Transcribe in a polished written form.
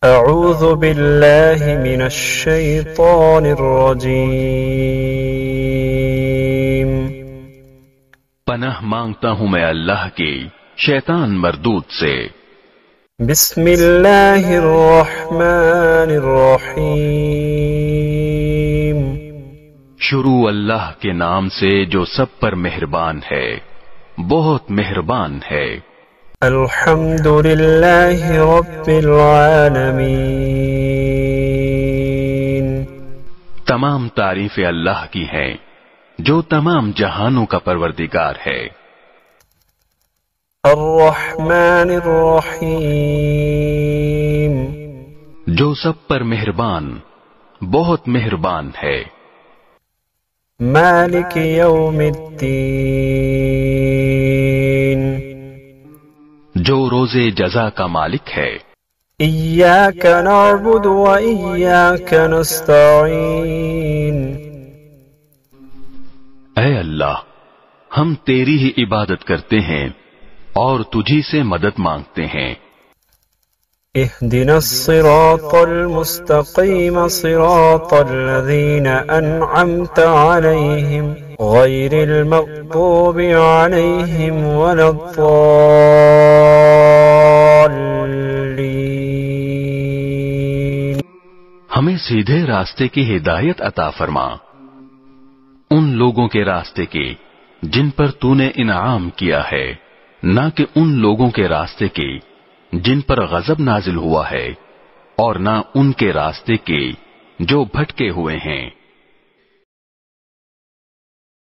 اعوذ باللہ من الشیطان الرجیم پناہ مانگتا ہوں میں اللہ کی شیطان مردود سے۔ بسم اللہ الرحمن الرحیم شروع اللہ کے نام سے جو سب پر مہربان ہے، بہت مہربان ہے۔ الحمد للہ رب العالمین تمام تعریفیں اللہ کی ہیں جو تمام جہانوں کا پروردگار ہے۔ الرحمن الرحیم جو سب پر مہربان، بہت مہربان ہے۔ مالک یوم الدین جو روز جزا کا مالک ہے۔ ایاک نعبد و ایاک نستعین اے اللہ، ہم تیری ہی عبادت کرتے ہیں اور تجھی سے مدد مانگتے ہیں۔ اہدنا الصراط المستقیم صراط الذین انعمت علیہم غیر المغضوب علیہم ولا الضالین۔ ہمیں سیدھے راستے کی ہدایت عطا فرما، ان لوگوں کے راستے کی جن پر تو نے انعام کیا ہے، نہ کہ ان لوگوں کے راستے کی جن پر غضب نازل ہوا ہے، اور نہ ان کے راستے کی جو بھٹکے ہوئے ہیں۔